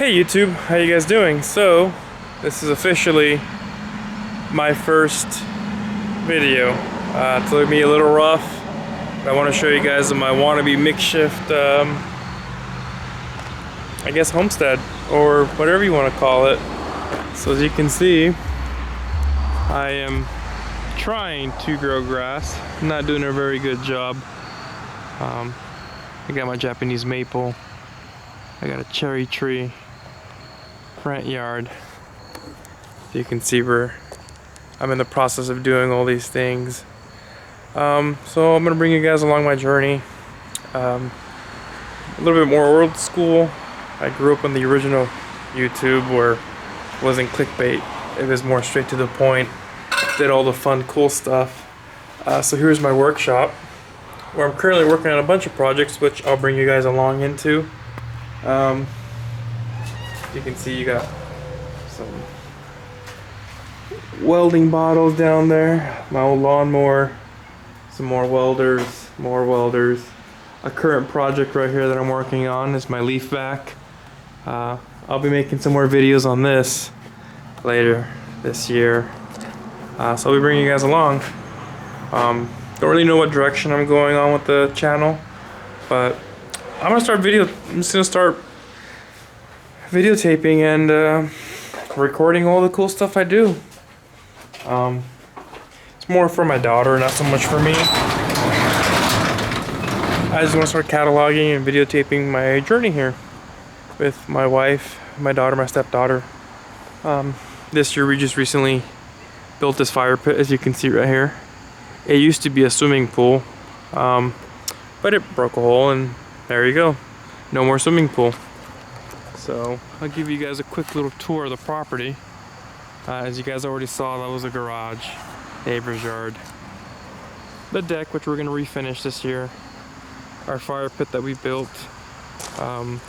Hey YouTube, how you guys doing? So, this is officially my first video. It's going to be a little rough, but I want to show you guys my wannabe makeshift, I guess homestead, or whatever you want to call it. So as you can see, I am trying to grow grass. I'm not doing a very good job. I got my Japanese maple. I got a cherry tree. Front yard. You can see where I'm in the process of doing all these things. So I'm gonna bring you guys along my journey. A little bit more old school. I grew up on the original YouTube where it wasn't clickbait. It was more straight to the point. Did all the fun, cool stuff. So here's my workshop where I'm currently working on a bunch of projects, which I'll bring you guys along into. You can see you got some welding bottles down there, my old lawnmower, some more welders, A current project right here that I'm working on is my leaf vac. I'll be making some more videos on this later this year. So I'll be bringing you guys along. Don't really know what direction I'm going on with the channel, but I'm just gonna start videotaping and recording all the cool stuff I do. It's more for my daughter, not so much for me. I just want to start cataloging and videotaping my journey here with my wife, my daughter, my stepdaughter. This year we just recently built this fire pit, as you can see right here. It used to be a swimming pool, but it broke a hole, and there you go. No more swimming pool. So I'll give you guys a quick little tour of the property. As you guys already saw, that was a garage, neighbor's yard. The deck, which we're gonna refinish this year. Our fire pit that we built. That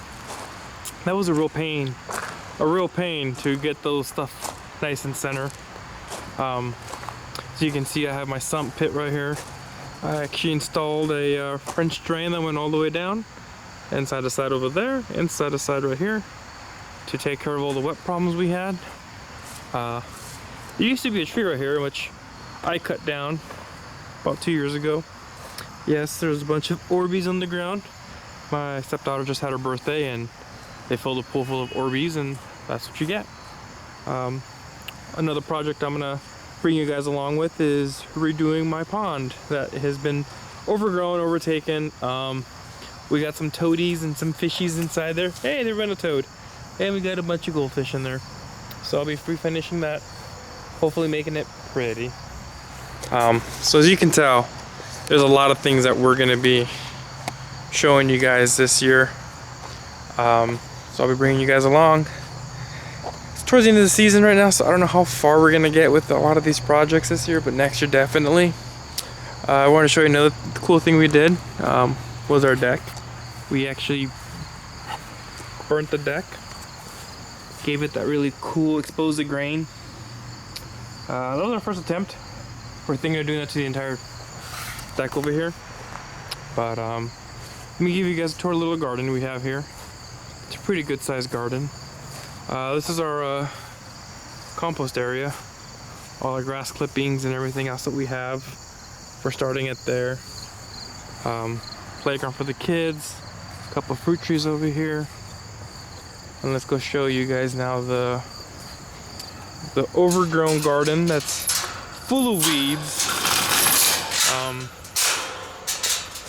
was a real pain to get those stuff nice and center. So you can see I have my sump pit right here. I actually installed a French drain that went all the way down. Inside the side over there, inside the side right here, to take care of all the wet problems we had. There used to be a tree right here, which I cut down about 2 years ago. Yes, there's a bunch of Orbeez on the ground. My stepdaughter just had her birthday and they filled a pool full of Orbeez, and that's what you get. Another project I'm gonna bring you guys along with is redoing my pond that has been overgrown, overtaken. We got some toadies and some fishies inside there. Hey, there went a toad. And we got a bunch of goldfish in there. So I'll be finishing that, hopefully making it pretty. So as you can tell, there's a lot of things that we're gonna be showing you guys this year. So I'll be bringing you guys along. It's towards the end of the season right now, so I don't know how far we're gonna get with a lot of these projects this year, but next year definitely. I want to show you another cool thing we did. Was our deck. We actually burnt the deck, gave it that really cool expose the grain. That was our first attempt. We're thinking of doing that to the entire deck over here, but let me give you guys a tour of the little garden we have here. It's a pretty good sized garden. This is our compost area, all our grass clippings and everything else that we have. We're starting it there. Playground for the kids, a couple of fruit trees over here, and let's go show you guys now the overgrown garden that's full of weeds.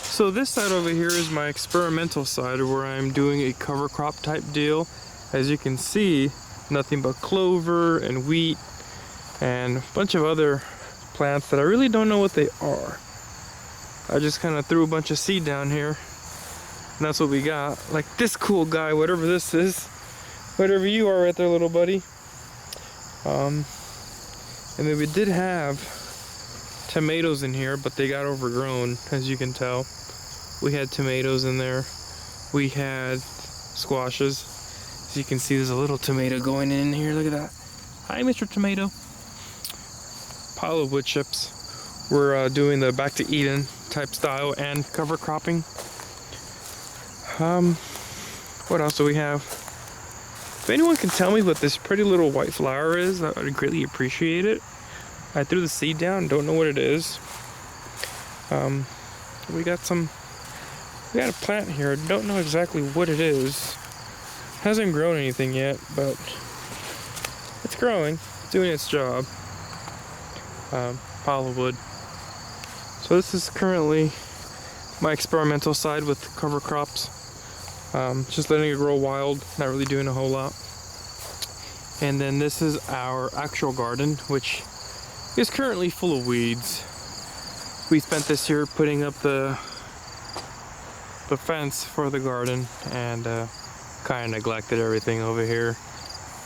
So this side over here is my experimental side where I'm doing a cover crop type deal. As you can see, nothing but clover and wheat and a bunch of other plants that I really don't know what they are. I just kind of threw a bunch of seed down here, and that's what we got. Like this cool guy, whatever this is, whatever you are right there, little buddy. And then we did have tomatoes in here, but they got overgrown, as you can tell. We had tomatoes in there. We had squashes. As you can see, there's a little tomato going in here. Look at that. Hi, Mr. Tomato. Pile of wood chips. We're doing the back to Eden type style and cover cropping. What else do we have? If anyone can tell me what this pretty little white flower is, I would greatly appreciate it. I threw the seed down, don't know what it is. We got a plant here, don't know exactly what it is. Hasn't grown anything yet, but it's growing, it's doing its job. Pile of wood. So this is currently my experimental side with cover crops. Just letting it grow wild, not really doing a whole lot. And then this is our actual garden, which is currently full of weeds. We spent this year putting up the fence for the garden and kind of neglected everything over here.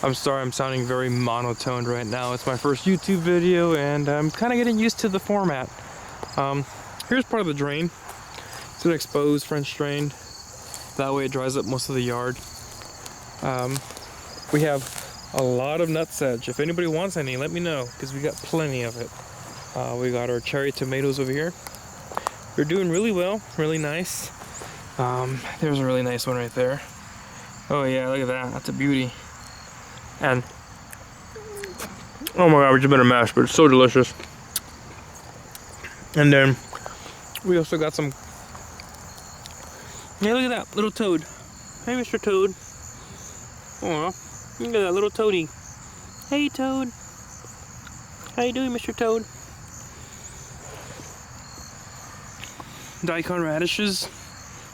I'm sorry I'm sounding very monotoned right now. It's my first YouTube video and I'm kind of getting used to the format. Here's part of the drain. It's an exposed French drain. That way it dries up most of the yard. We have a lot of nutsedge. If anybody wants any, let me know, because we got plenty of it. We got our cherry tomatoes over here. They're doing really well, really nice. There's a really nice one right there. Oh yeah, look at that, that's a beauty. And, oh my god, we just made a mess, but it's so delicious. And then, we also got some, yeah, look at that, little toad. Hey, Mr. Toad. Oh, look at that little toady. Hey, Toad. How you doing, Mr. Toad? Daikon radishes.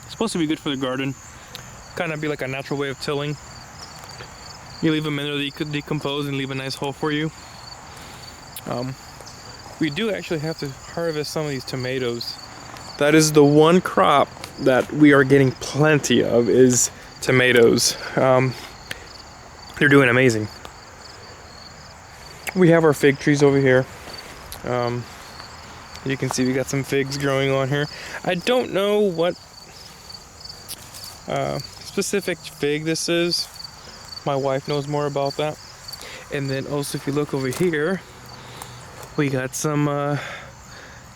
Supposed to be good for the garden. Kind of be like a natural way of tilling. You leave them in there, they could decompose and leave a nice hole for you. We do actually have to harvest some of these tomatoes. That is the one crop that we are getting plenty of, is tomatoes. They're doing amazing. We have our fig trees over here. You can see we got some figs growing on here. I don't know what specific fig this is. My wife knows more about that. And then also if you look over here, we got some,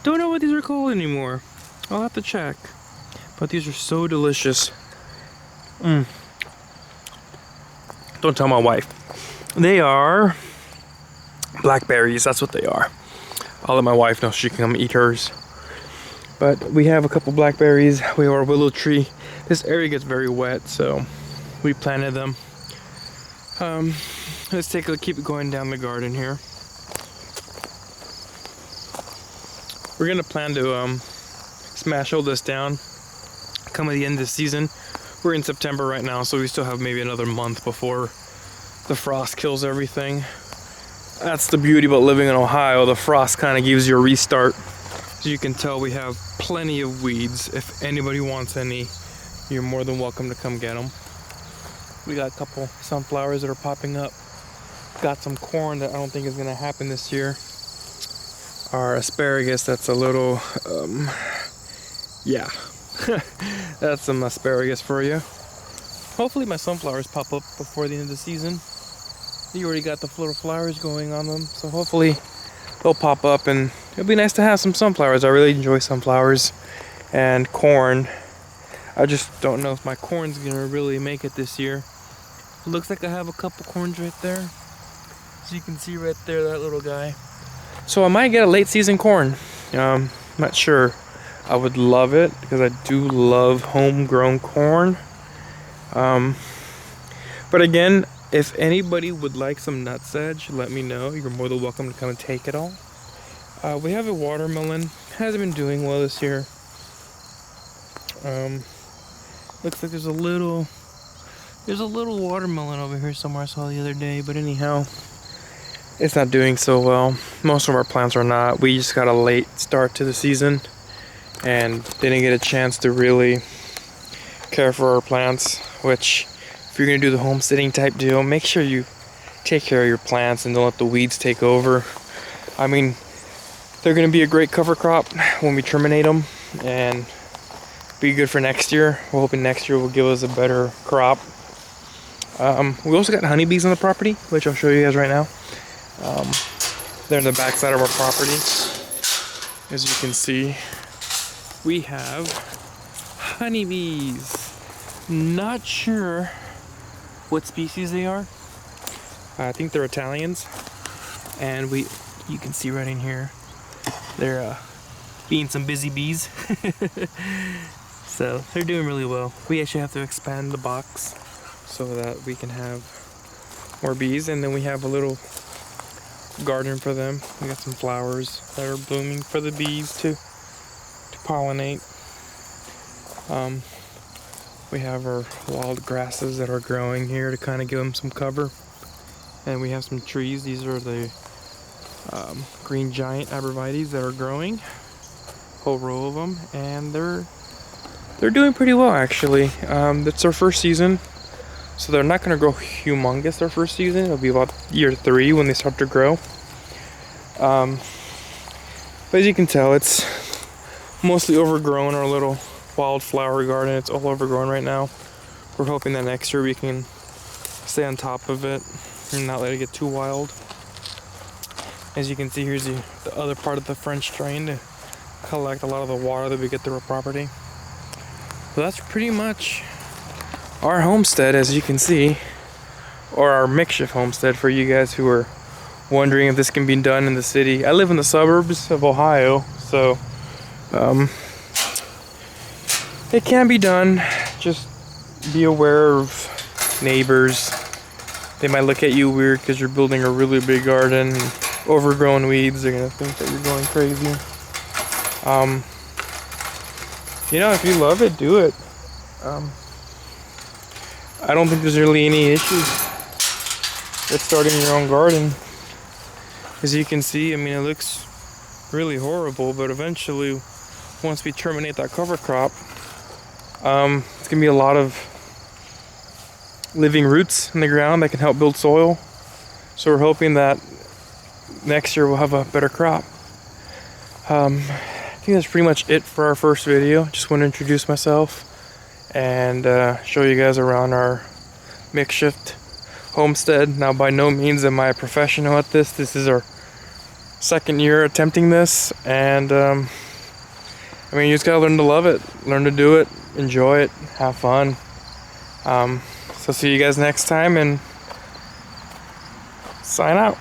don't know what these are called anymore. I'll have to check. But these are so delicious. Don't tell my wife. They are blackberries, that's what they are. I'll let my wife know so she can come eat hers. But we have a couple blackberries. We have our willow tree. This area gets very wet, so we planted them. Let's take a look, keep it going down the garden here. We're gonna plan to smash all this down come at the end of the season. We're in September right now, so we still have maybe another month before the frost kills everything. That's the beauty about living in Ohio. The frost kind of gives you a restart. As you can tell, we have plenty of weeds. If anybody wants any, you're more than welcome to come get them. We got a couple sunflowers that are popping up. Got some corn that I don't think is gonna happen this year. Our asparagus, that's a little, yeah. That's some asparagus for you. Hopefully my sunflowers pop up before the end of the season. You already got the little flowers going on them, so hopefully they'll pop up and it'll be nice to have some sunflowers. I really enjoy sunflowers and corn. I just don't know if my corn's gonna really make it this year. It looks like I have a couple corns right there. As you can see right there, that little guy. So I might get a late season corn. Not sure. I would love it because I do love homegrown corn. But again, if anybody would like some nutsedge, let me know. You're more than welcome to come and take it all. We have a watermelon. Hasn't been doing well this year. Looks like there's a little watermelon over here somewhere I saw the other day, but anyhow, it's not doing so well. Most of our plants are not. We just got a late start to the season and didn't get a chance to really care for our plants, which if you're gonna do the homesteading type deal, make sure you take care of your plants and don't let the weeds take over. I mean, they're gonna be a great cover crop when we terminate them and be good for next year. We're hoping next year will give us a better crop. We also got honeybees on the property, which I'll show you guys right now. They're in the back side of our property. As you can see, we have honeybees. Not sure what species they are. I think they're Italians, and you can see right in here, they're being some busy bees. So they're doing really well. We actually have to expand the box so that we can have more bees, and then we have a little garden for them. We got some flowers that are blooming for the bees to pollinate. We have our wild grasses that are growing here to kind of give them some cover, and we have some trees. These are the green giant arborvitaes that are growing, whole row of them, and they're doing pretty well actually. It's their first season, so they're not going to grow humongous their first season. It'll be about year 3 when they start to grow. But as you can tell, it's mostly overgrown. Our little wildflower garden, it's all overgrown right now. We're hoping that next year we can stay on top of it and not let it get too wild. As you can see, here's the other part of the French drain to collect a lot of the water that we get through our property. So that's pretty much our homestead, as you can see, or our makeshift homestead for you guys who are wondering if this can be done in the city. I live in the suburbs of Ohio, so it can be done. Just be aware of neighbors. They might look at you weird because you're building a really big garden and overgrown weeds. They're gonna think that you're going crazy. You know, if you love it, do it. I don't think there's really any issues with starting your own garden. As you can see, I mean, it looks really horrible, but eventually, once we terminate that cover crop, it's gonna be a lot of living roots in the ground that can help build soil. So we're hoping that next year we'll have a better crop. I think that's pretty much it for our first video. Just want to introduce myself and show you guys around our makeshift homestead. Now, by no means am I a professional at this. This is our second year attempting this, and I mean, you just gotta learn to love it, learn to do it, enjoy it, have fun. So see you guys next time, and sign out.